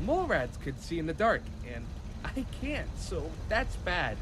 Mole rats could see in the dark, and I can't, so that's bad.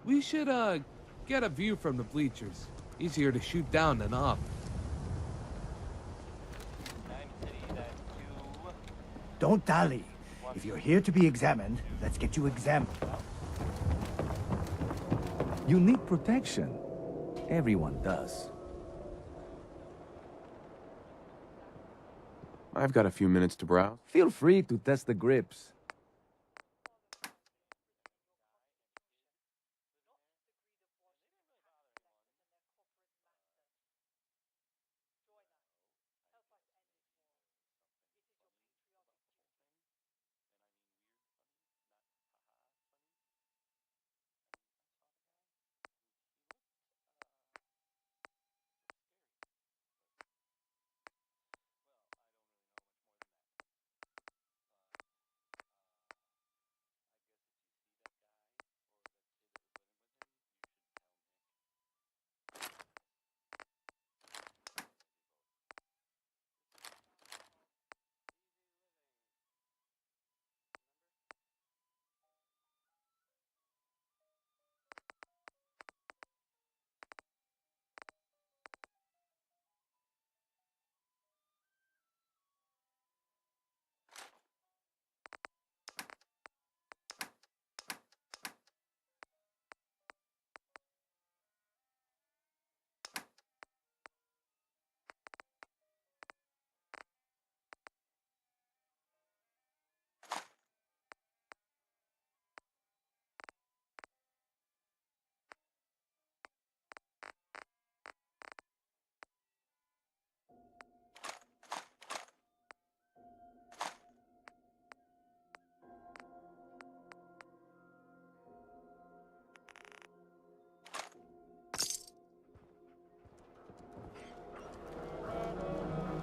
We should, get a view from the bleachers. Easier to shoot down than up. Don't dally. If you're here to be examined, let's get you examined. You need protection. Everyone does. I've got a few minutes to browse. Feel free to test the grips.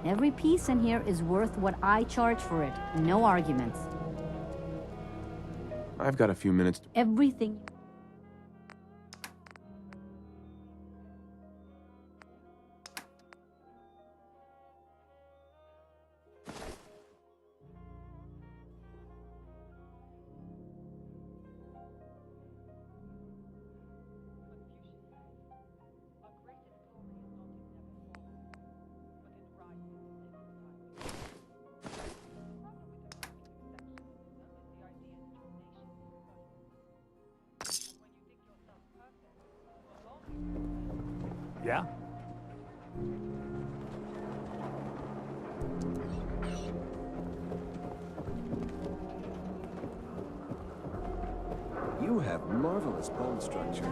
Every piece in here is worth what I charge for it. No arguments. I've got a few minutes to... Everything. Yeah? You have marvelous bone structure.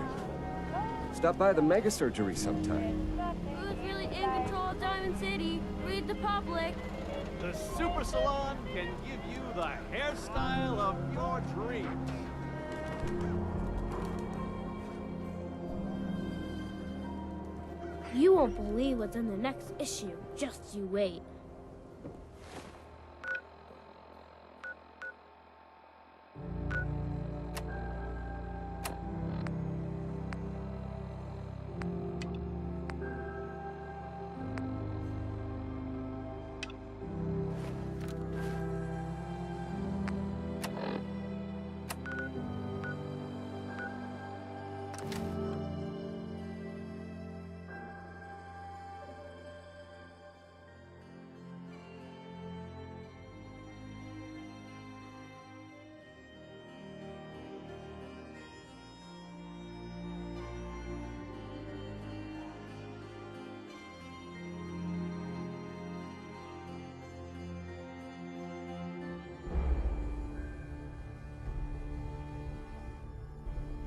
Stop by the mega surgery sometime. Who's really in control of Diamond City? Read the public. The Super Salon can give you the hairstyle of your dreams. You won't believe what's in the next issue. Just you wait.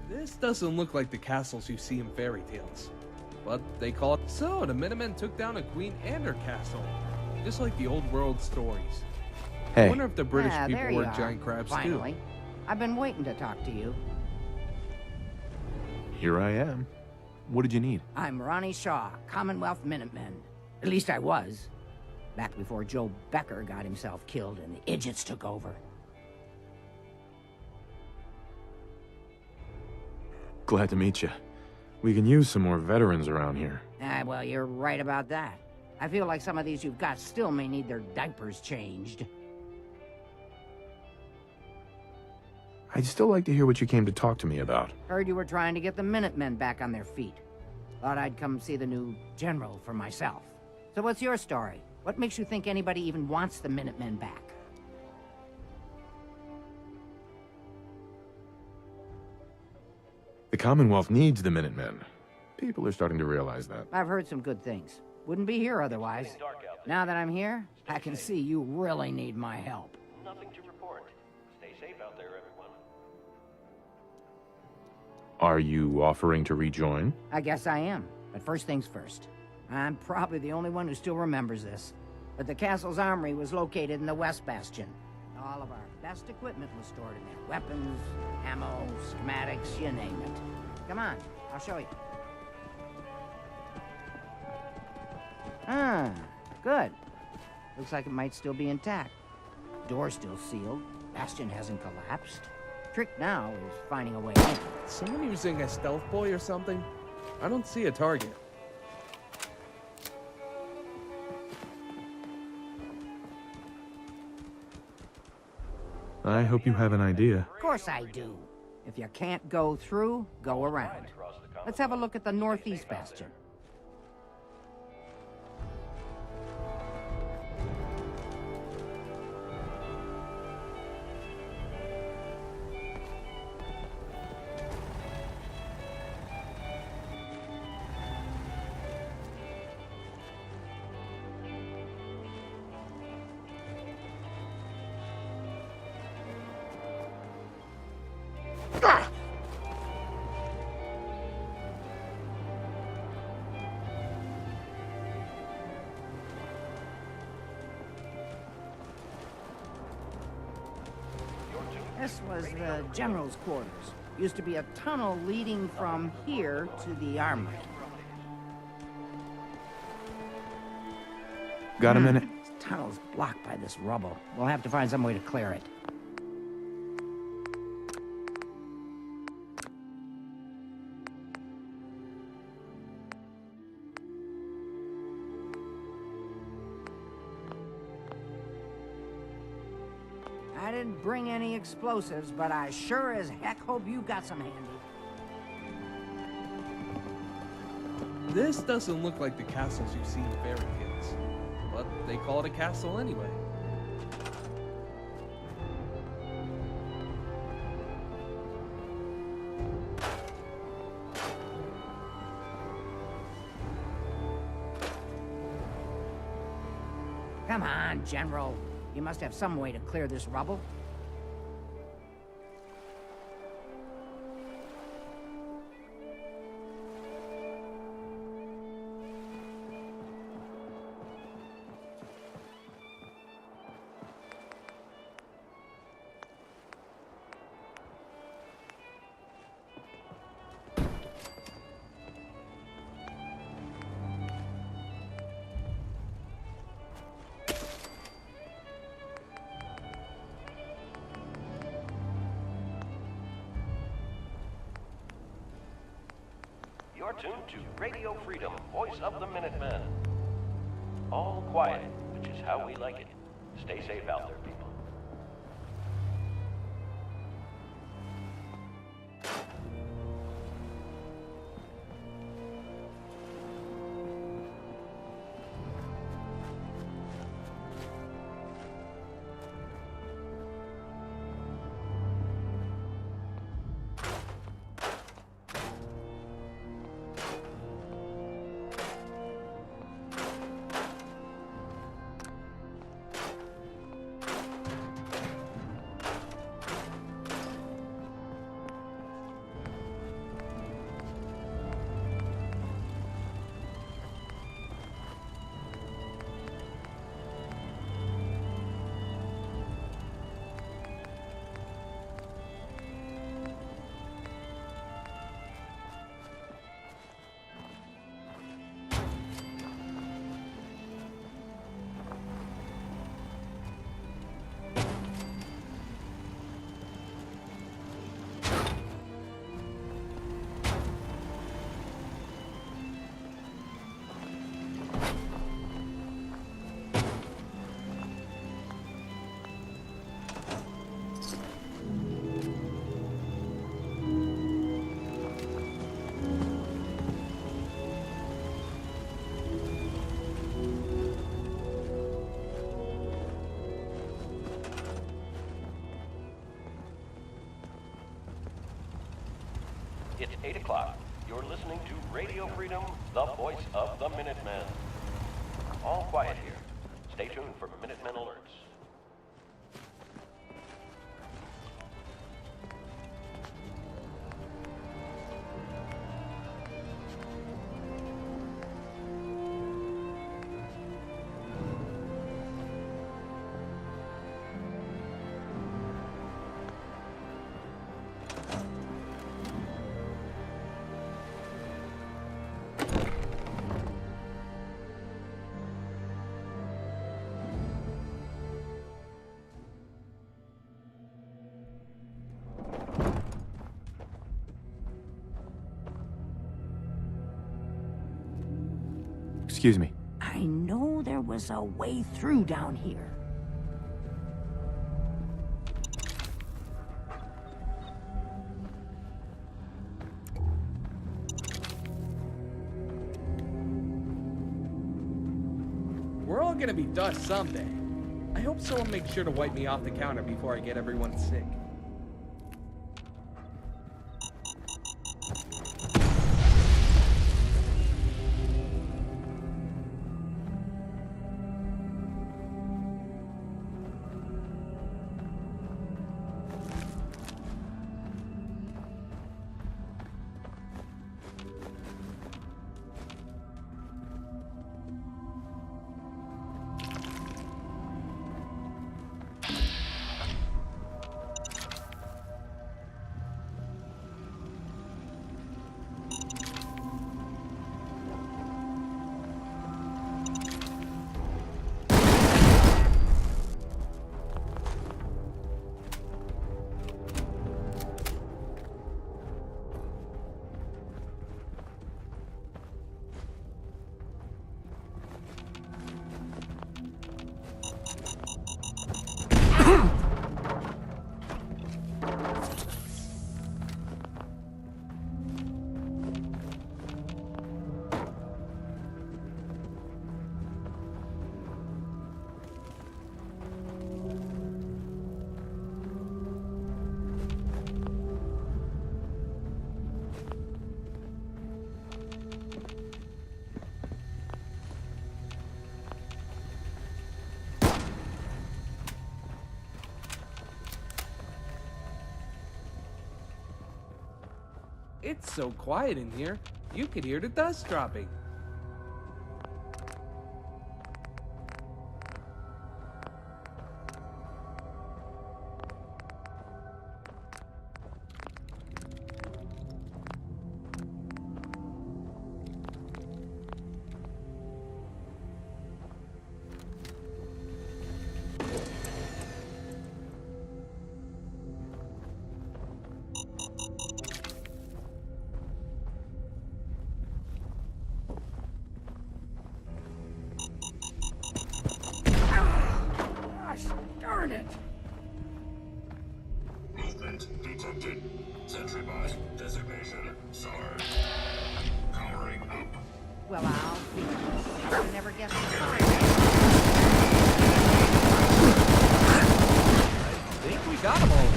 This doesn't look like the castles you see in fairy tales. But they call it... So, the Minutemen took down a queen and her castle. Just like the old world stories. I Hey, wonder if the British there people you were are. giant crabs Finally. too. I've been waiting to talk to you. here I am. What did you need? I'm Ronnie Shaw, Commonwealth Minutemen. At least I was. Back before Joe Becker got himself killed and the idiots took over. Glad to meet you. We can use some more veterans around here. Well, you're right about that. I feel like some of these you've got still may need their diapers changed. I'd still like to hear what you came to talk to me about. Heard you were trying to get the Minutemen back on their feet. Thought I'd come see the new general for myself. So what's your story? What makes you think anybody even wants the Minutemen back? The Commonwealth needs the Minutemen. People are starting to realize that. I've heard some good things. Wouldn't be here otherwise. Now that I'm here, I can see you really need my help. Nothing to report. Stay safe out there, everyone. Are you offering to rejoin? I guess I am. But first things first. I'm probably the only one who still remembers this. But the castle's armory was located in the West Bastion. All of our best equipment was stored in there. Weapons, ammo, schematics, you name it. Come on, I'll show you. Ah, good. Looks like it might still be intact. Door's still sealed. Bastion hasn't collapsed. Trick now is finding a way in. Someone using a stealth boy or something? I don't see a target. I hope you have an idea. Of course I do. If you can't go through, go around. Let's have a look at the northeast bastion. This was the general's quarters. Used to be a tunnel leading from here to the armory. Got a minute? This tunnel's blocked by this rubble. We'll have to find some way to clear it. I didn't bring any explosives, but I sure as heck hope you got some handy. This doesn't look like the castles you see in fairy tales. But they call it a castle anyway. Come on, General. You must have some way to clear this rubble. You're tuned to Radio Freedom, voice of the Minutemen. All quiet, which is how we like it. Stay safe out there, people. It's 8 o'clock. You're listening to Radio Freedom, the voice of the Minutemen. All quiet here. Stay tuned for Minutemen alerts. Excuse me. I know there was a way through down here. We're all gonna be dust someday. I hope someone makes sure to wipe me off the counter before I get everyone sick. It's so quiet in here, you could hear the dust dropping. it. Movement detected. Sentry bot designation. Sorry. Powering up. Well, I'll feel this. I never guessed the story. I think we got them all.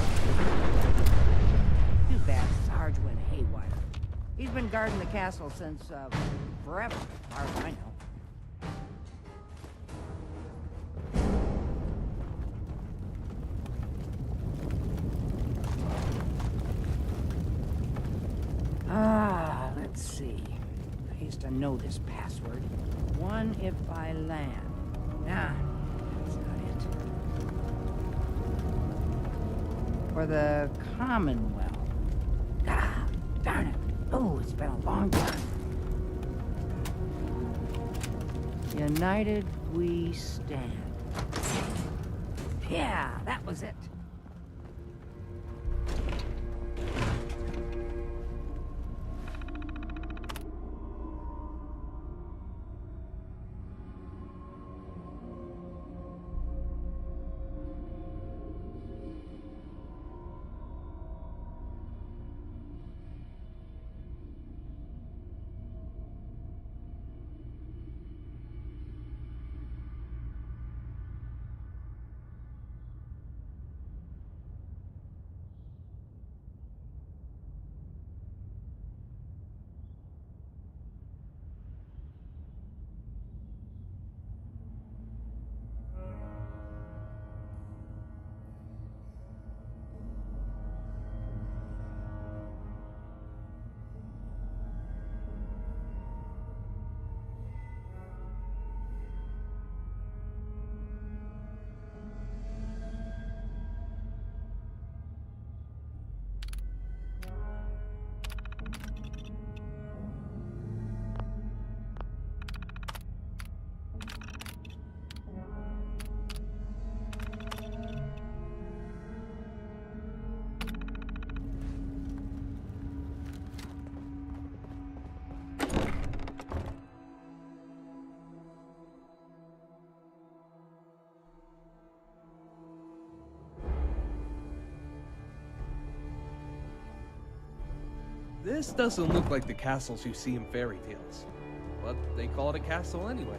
Too bad Sarge went haywire. He's been guarding the castle since, forever, as far as I know. Let's see. I used to know this password. One if I land. Nah, that's not it. For the Commonwealth. Ah, darn it. Oh, it's been a long time. United we stand. Yeah, that was it. This doesn't look like the castles you see in fairy tales, but they call it a castle anyway.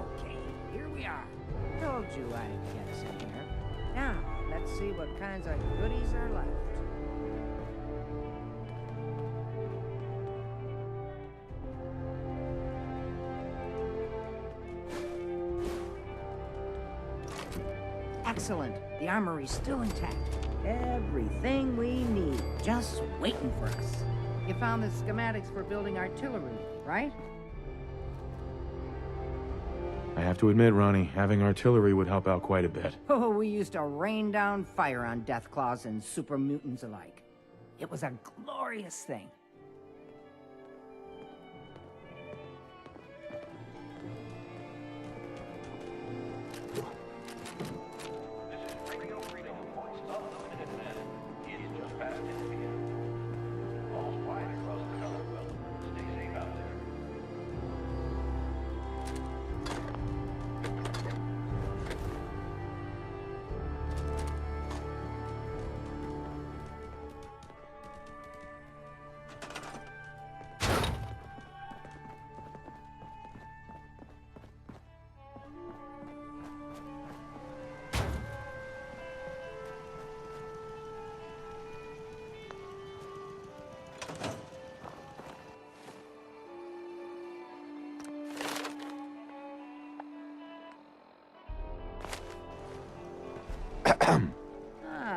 Okay, here we are. Told you I'd get us in here. Now, let's see what kinds of goodies are left. Excellent. The armory's still intact. Everything we need, just waiting for us. You found the schematics for building artillery, right? I have to admit, Ronnie, having artillery would help out quite a bit. Oh, we used to rain down fire on Deathclaws and super mutants alike. It was a glorious thing. This is Radio Freedom, voice of the Minutemen. It's just past 10 p.m. All's quiet across the Commonwealth. Stay safe out there.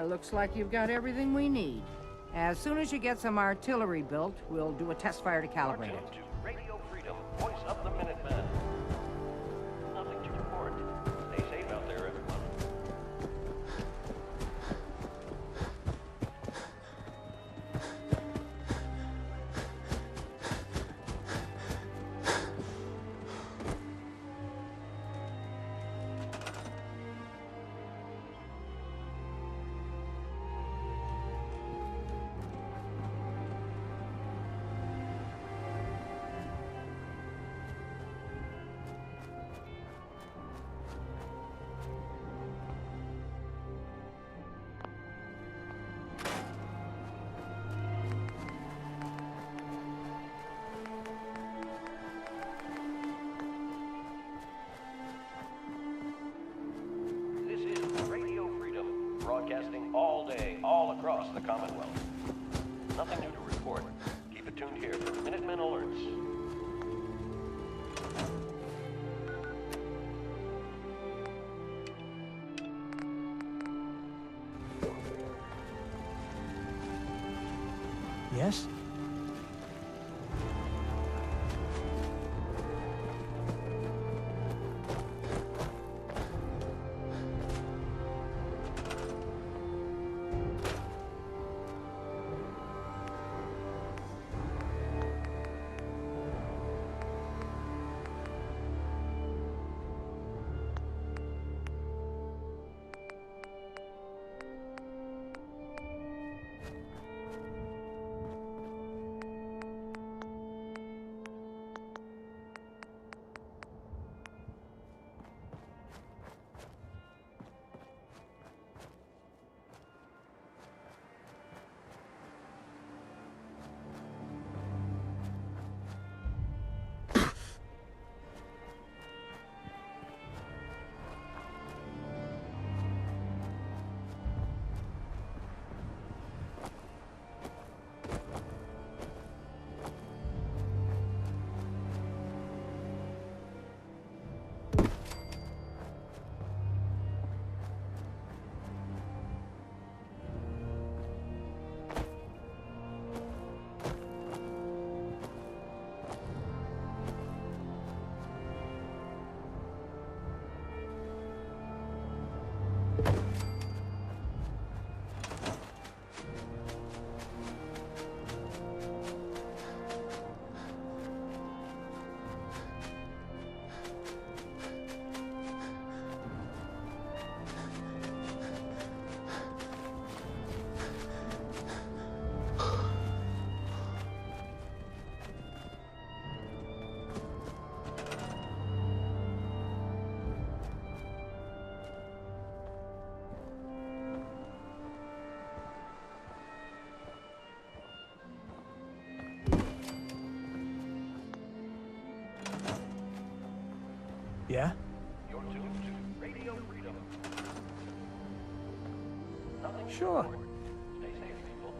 Looks like you've got everything we need. As soon as you get some artillery built, we'll do a test fire to calibrate it. Tuned to Radio Freedom, voice of the Minutemen. Nothing to report. Stay safe out there, everyone. broadcasting all day, all across the Commonwealth. Nothing new to report. Keep it tuned here for Minutemen alerts. Yes? Yeah? You're tuned to Radio Freedom. Nothing new to Sure. report. Stay safe, people.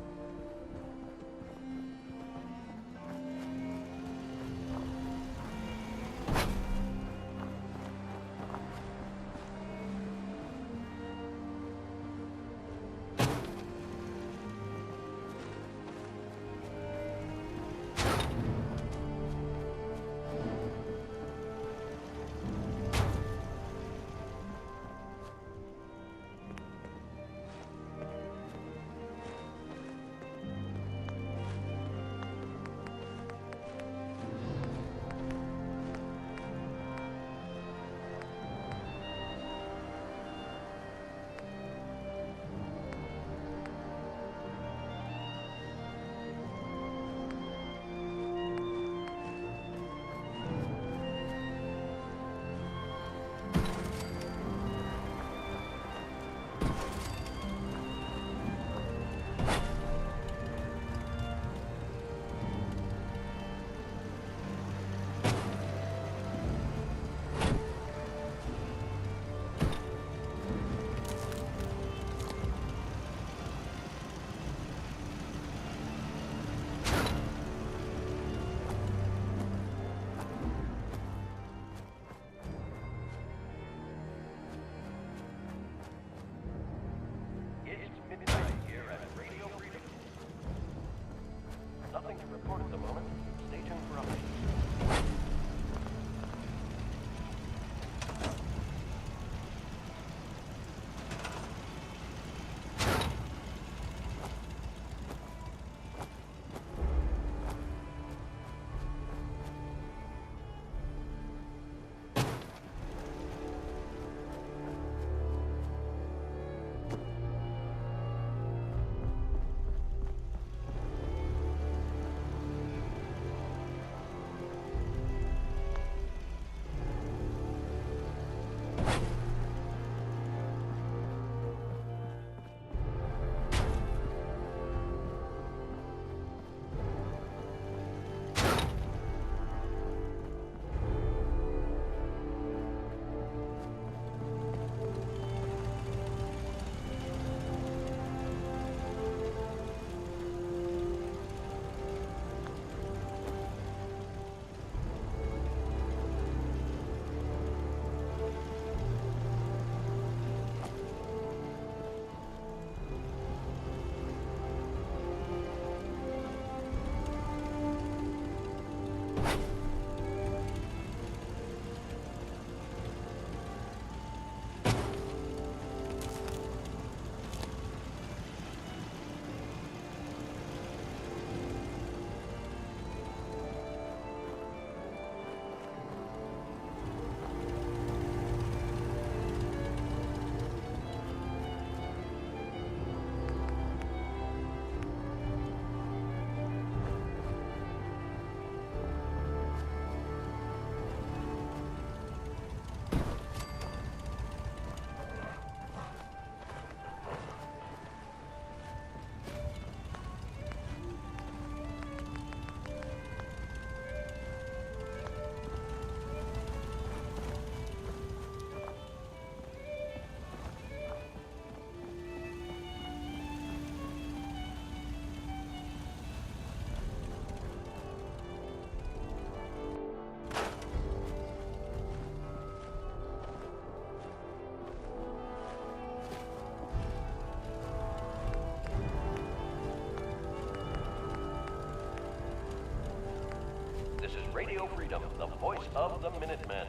Radio Freedom, the voice of the Minutemen.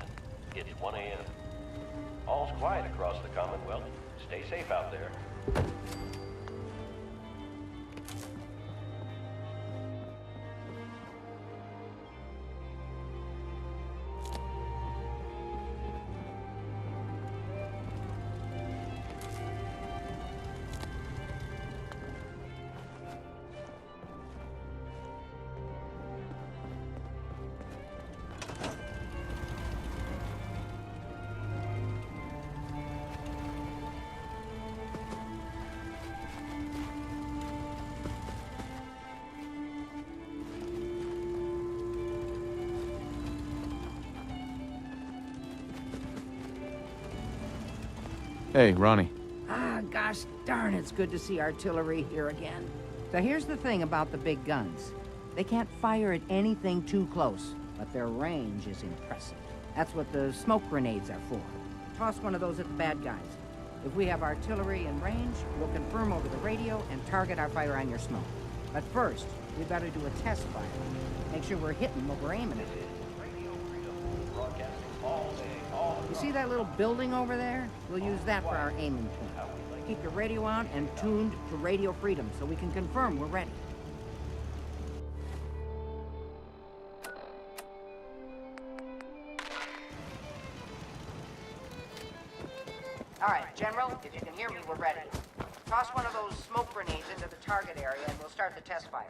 It's 1 a.m. All's quiet across the Commonwealth. Stay safe out there. Hey, Ronnie. Ah, gosh darn, it's good to see artillery here again. So here's the thing about the big guns. They can't fire at anything too close, but their range is impressive. That's what the smoke grenades are for. Toss one of those at the bad guys. If we have artillery in range, we'll confirm over the radio and target our fire on your smoke. But first, we've got to do a test fire. Make sure we're hitting what we're aiming at. You see that little building over there? We'll use that for our aiming point. Keep your radio on and tuned to Radio Freedom so we can confirm we're ready. All right, General, if you can hear me, we're ready. Toss one of those smoke grenades into the target area and we'll start the test fire.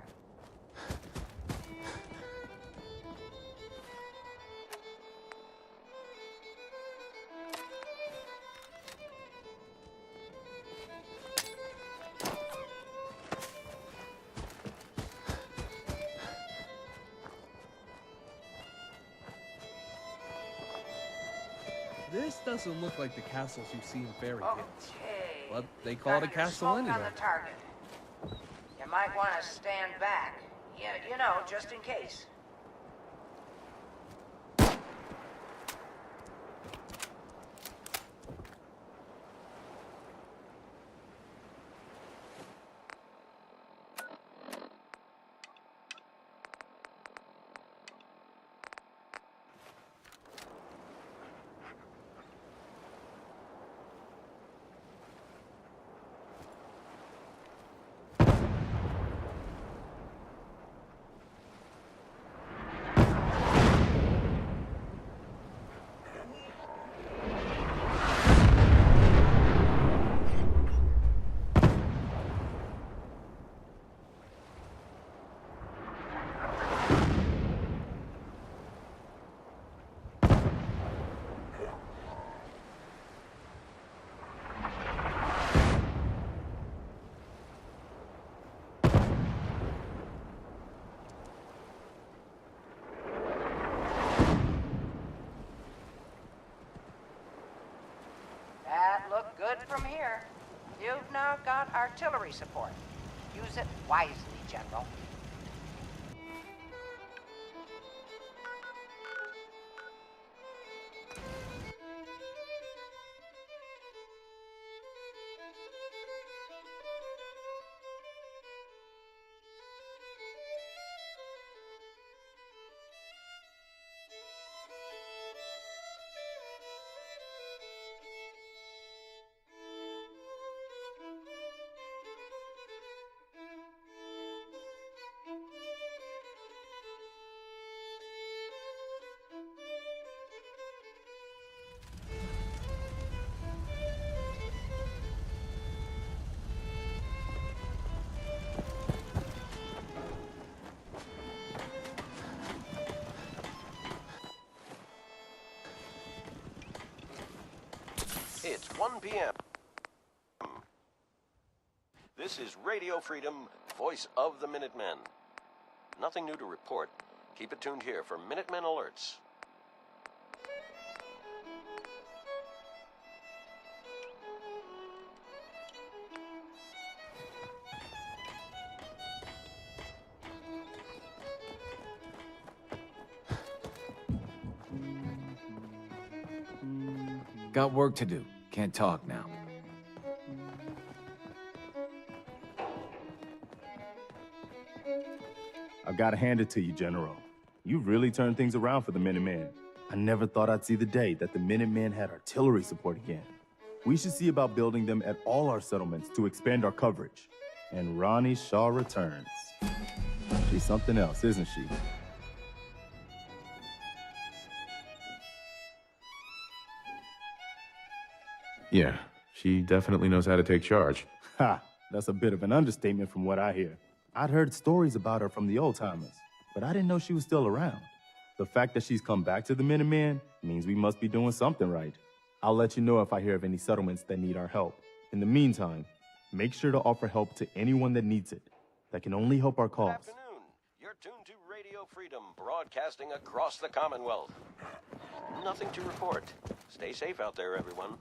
This doesn't look like the castles you see in fairy tales. Okay. But they call it a castle Smoke anyway. on the target. You might want to stand back. Yeah, you know, just in case. Look good from here. You've now got artillery support. Use it wisely, General. It's 1 p.m. This is Radio Freedom, voice of the Minutemen. Nothing new to report. Keep it tuned here for Minutemen alerts. Got work to do. Can't talk now. I've got to hand it to you, General. You really turned things around for the Minutemen. I never thought I'd see the day that the Minutemen had artillery support again. We should see about building them at all our settlements to expand our coverage. And Ronnie Shaw returns. She's something else, isn't she? Yeah, she definitely knows how to take charge. Ha! That's a bit of an understatement from what I hear. I'd heard stories about her from the old-timers, but I didn't know she was still around. The fact that she's come back to the Minutemen means we must be doing something right. I'll let you know if I hear of any settlements that need our help. In the meantime, make sure to offer help to anyone that needs it. That can only help our Good cause. afternoon. You're tuned to Radio Freedom, broadcasting across the Commonwealth. Nothing to report. Stay safe out there, everyone.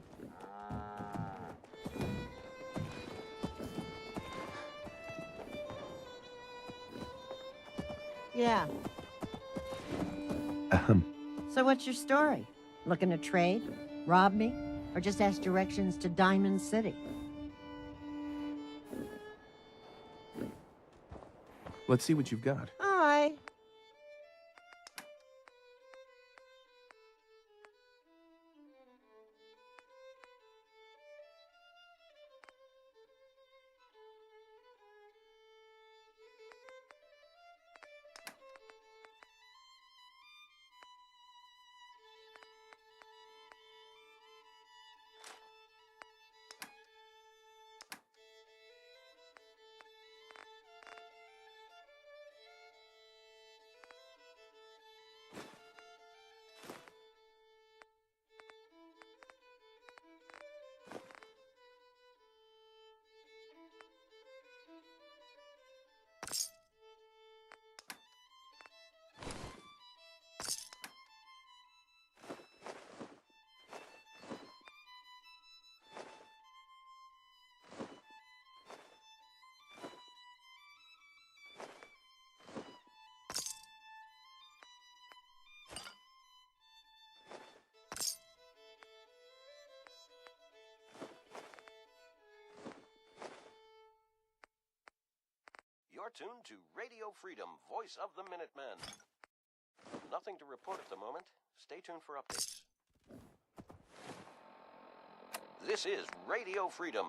Yeah. So what's your story? Looking to trade? Rob me? Or just ask directions to Diamond City? Let's see what you've got. All right. You're tuned to Radio Freedom, voice of the Minutemen. Nothing to report at the moment. Stay tuned for updates. This is Radio Freedom.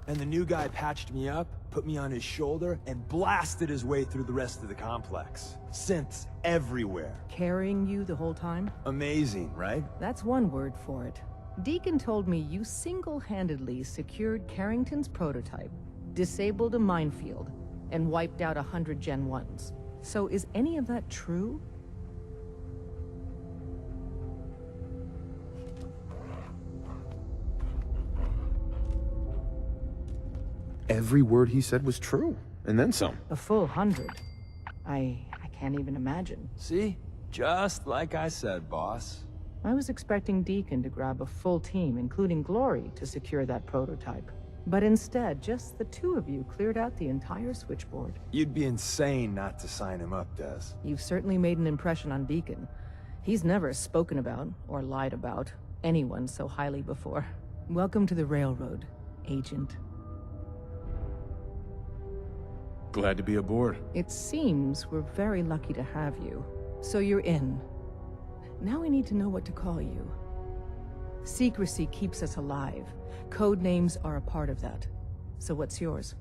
And the new guy patched me up, put me on his shoulder, and blasted his way through the rest of the complex. Synths everywhere. Carrying you the whole time? Amazing, right? That's one word for it. Deacon told me you single-handedly secured Carrington's prototype, disabled a minefield, and wiped out 100 Gen 1s. So is any of that true? Every word he said was true, and then some. A full 100. I can't even imagine. See? Just like I said, boss. I was expecting Deacon to grab a full team, including Glory, to secure that prototype. But instead, just the two of you cleared out the entire switchboard. You'd be insane not to sign him up, Des. You've certainly made an impression on Deacon. He's never spoken about, or lied about, anyone so highly before. Welcome to the Railroad, Agent. Glad to be aboard. It seems we're very lucky to have you. So you're in. Now we need to know what to call you. Secrecy keeps us alive. Code names are a part of that. So what's yours?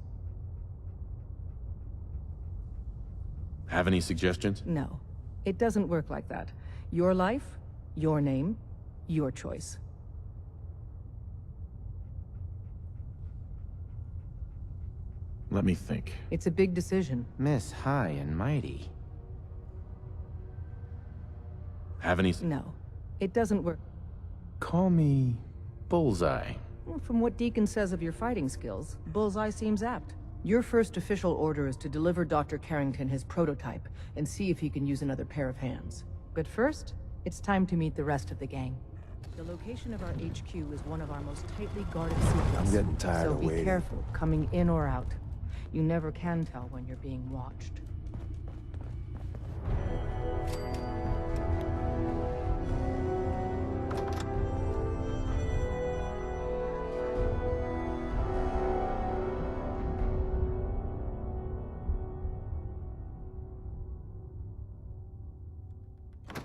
Have any suggestions? No. It doesn't work like that. Your life, your name, your choice. Let me think. It's a big decision. Miss High and Mighty. Have any... No. It doesn't work. Call me... Bullseye. Well, from what Deacon says of your fighting skills, Bullseye seems apt. Your first official order is to deliver Dr. Carrington his prototype and see if he can use another pair of hands. But first, it's time to meet the rest of the gang. The location of our HQ is one of our most tightly guarded secrets. I'm getting tired so of waiting. be careful coming in or out. You never can tell when you're being watched.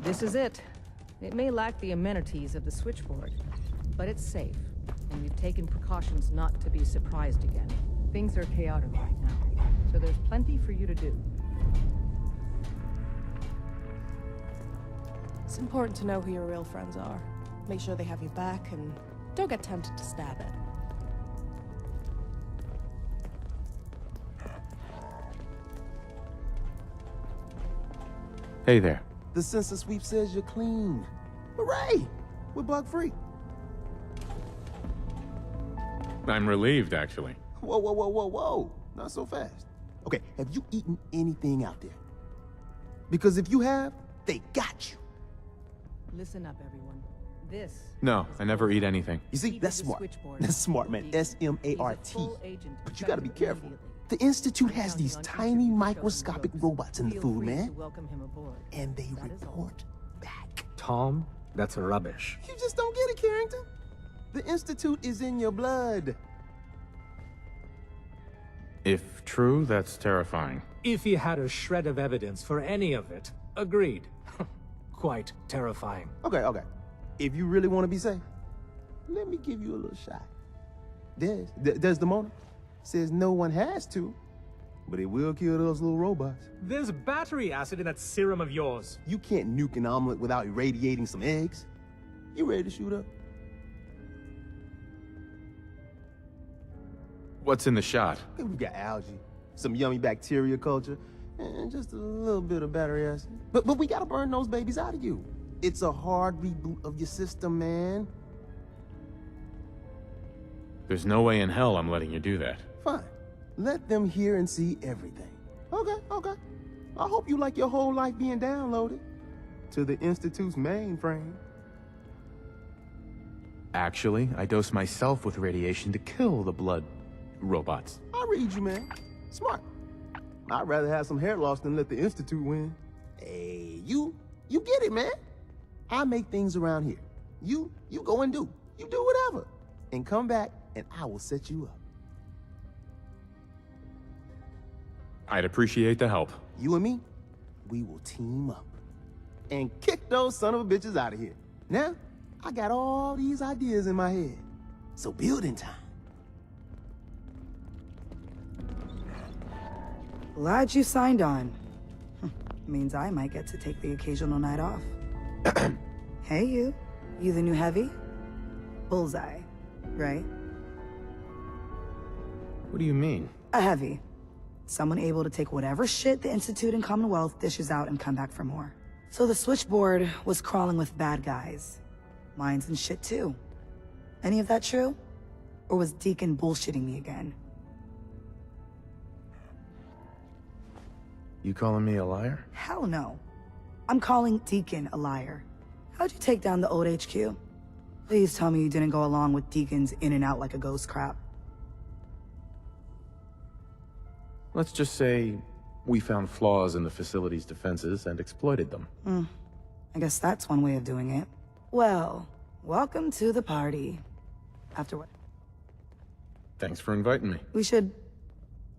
This is it. It may lack the amenities of the switchboard, but it's safe, and we've taken precautions not to be surprised again. Things are chaotic right now, so there's plenty for you to do. It's important to know who your real friends are. Make sure they have your back, and don't get tempted to stab it. Hey there. The census sweep says you're clean. Hooray! We're bug-free. I'm relieved, actually. Whoa, whoa, whoa, whoa, whoa. Not so fast. Okay, have you eaten anything out there? Because if you have, they got you. Listen up, everyone. This... No, I never eat anything. You see, that's smart. That's smart, man. S-M-A-R-T. But you gotta be careful. The Institute has these tiny microscopic robots in the food, man. And they report back. Tom, that's rubbish. You just don't get it, Carrington. The Institute is in your blood. If true, that's terrifying. If he had a shred of evidence for any of it, agreed. Quite terrifying. Okay, okay. If you really want to be safe, let me give you a little shot. Desdemona says no one has to, but it will kill those little robots. There's battery acid in that serum of yours. You can't nuke an omelet without irradiating some eggs. You ready to shoot up? What's in the shot? We got algae, some yummy bacteria culture, and just a little bit of battery acid. But we gotta burn those babies out of you. It's a hard reboot of your system, man. There's no way in hell I'm letting you do that. Fine. Let them hear and see everything. Okay, okay. I hope you like your whole life being downloaded to the Institute's mainframe. Actually, I dose myself with radiation to kill the blood robots. I read you, man. Smart. I'd rather have some hair loss than let the Institute win. Hey, you get it, man. I make things around here. You go and do. You do whatever. And come back, and I will set you up. I'd appreciate the help. You and me, we will team up. And kick those son of a bitches out of here. Now, I got all these ideas in my head. So building time. Glad you signed on. Means I might get to take the occasional night off. Hey, you. You the new heavy? Bullseye, right? What do you mean? A heavy. Someone able to take whatever shit the Institute and Commonwealth dishes out and come back for more. So the switchboard was crawling with bad guys. Mines and shit too. Any of that true? Or was Deacon bullshitting me again? You calling me a liar? Hell no. I'm calling Deacon a liar. How'd you take down the old HQ? Please tell me you didn't go along with Deacon's in and out like a ghost crap. Let's just say we found flaws in the facility's defenses and exploited them. I guess that's one way of doing it. Well, welcome to the party. After what? Thanks for inviting me. We should,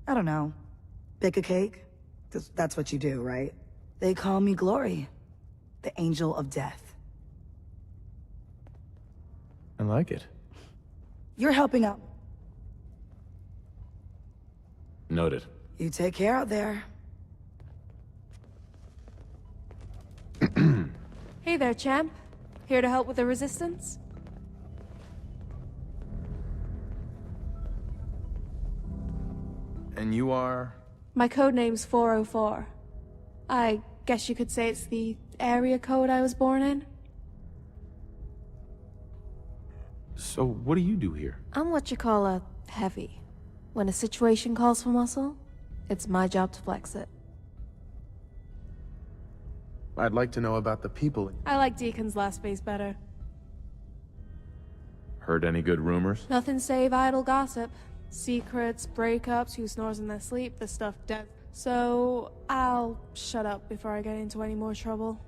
I don't know, bake a cake? 'Cause that's what you do, right? They call me Glory, the angel of death. I like it. You're helping out. Noted. You take care out there. Hey there, champ. Here to help with the resistance? And you are? My codename's 404. I guess you could say it's the area code I was born in. So what do you do here? I'm what you call a heavy. When a situation calls for muscle, it's my job to flex it. I'd like to know about the people. I like Deacon's last base better. Heard any good rumors? Nothing save idle gossip. Secrets, breakups, who snores in their sleep, the stuff dead. So, I'll shut up before I get into any more trouble.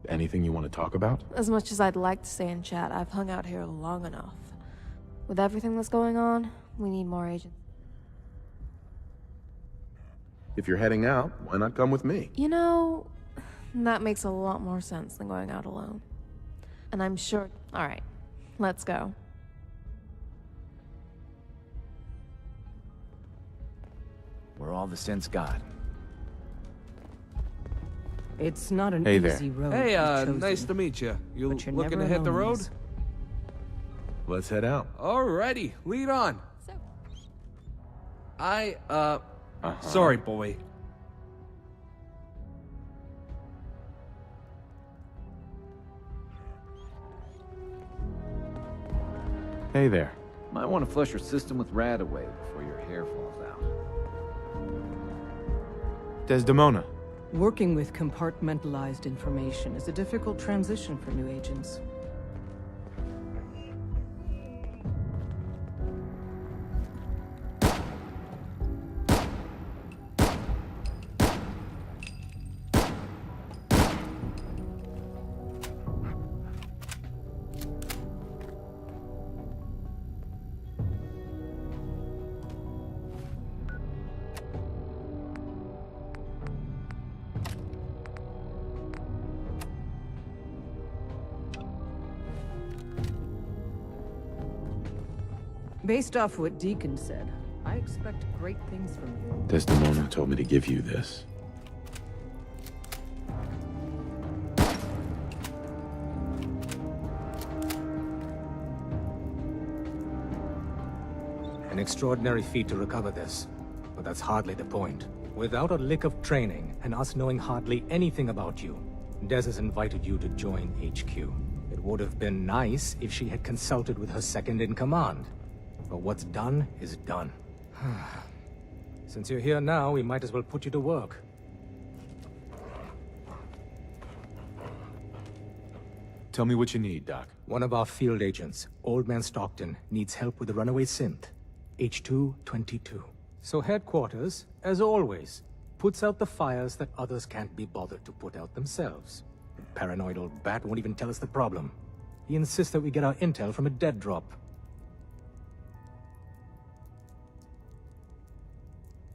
Anything you want to talk about? As much as I'd like to stay and chat, I've hung out here long enough. With everything that's going on, we need more agents. If you're heading out, why not come with me? You know, that makes a lot more sense than going out alone. And I'm sure... Alright, let's go. We're all the sense got. It's not an Hey there. easy road. Hey, you've chosen, nice to meet you. You but you're looking never to hit the alone in road? this. Let's head out. Alrighty, lead on. Sorry, boy. Hey there. Might want to flush your system with Radaway before your hair falls out. Desdemona. Working with compartmentalized information is a difficult transition for new agents. Based off what Deacon said, I expect great things from you. Desdemona told me to give you this. An extraordinary feat to recover this, but that's hardly the point. Without a lick of training, and us knowing hardly anything about you, Des has invited you to join HQ. It would have been nice if she had consulted with her second-in-command. But what's done is done. Since you're here now, we might as well put you to work. Tell me what you need, Doc. One of our field agents, Old Man Stockton, needs help with the runaway synth. H222. So headquarters, as always, puts out the fires that others can't be bothered to put out themselves. The paranoid old bat won't even tell us the problem. He insists that we get our intel from a dead drop.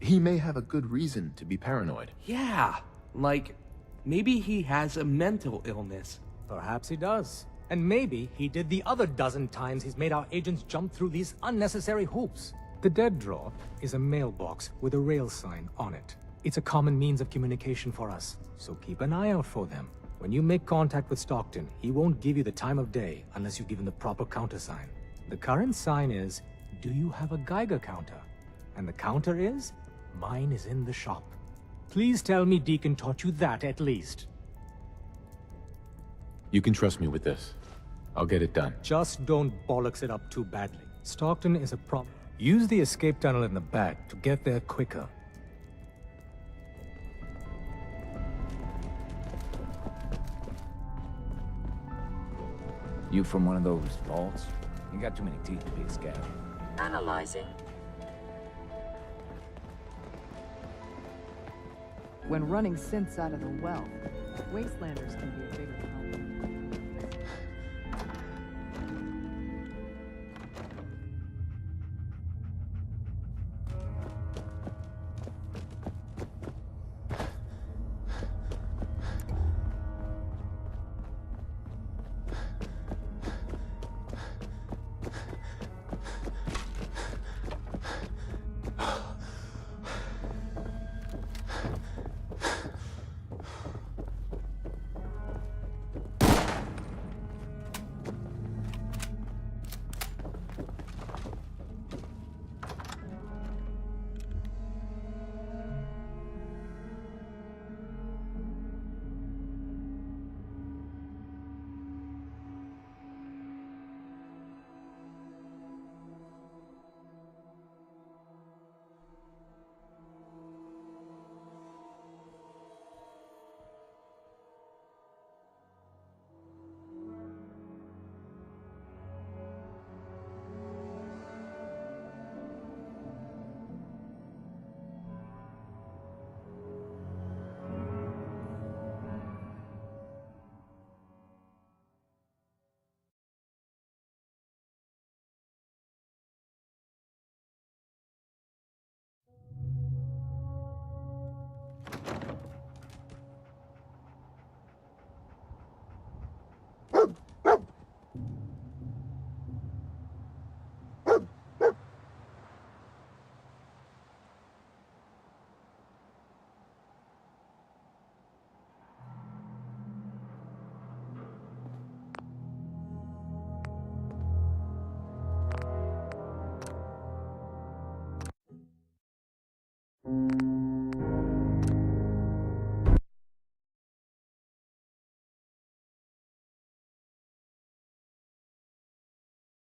He may have a good reason to be paranoid. Yeah, like, maybe he has a mental illness. Perhaps he does. And maybe he did the other dozen times he's made our agents jump through these unnecessary hoops. The dead drop is a mailbox with a rail sign on it. It's a common means of communication for us, so keep an eye out for them. When you make contact with Stockton, he won't give you the time of day unless you give him the proper countersign. The current sign is, do you have a Geiger counter? And the counter is, mine is in the shop. Please tell me Deacon taught you that at least. You can trust me with this. I'll get it done. Just don't bollocks it up too badly. Stockton is a problem. Use the escape tunnel in the back to get there quicker. You from one of those vaults? You got too many teeth to be a scout. Analyzing. When running synths out of the well, wastelanders can be a bigger problem.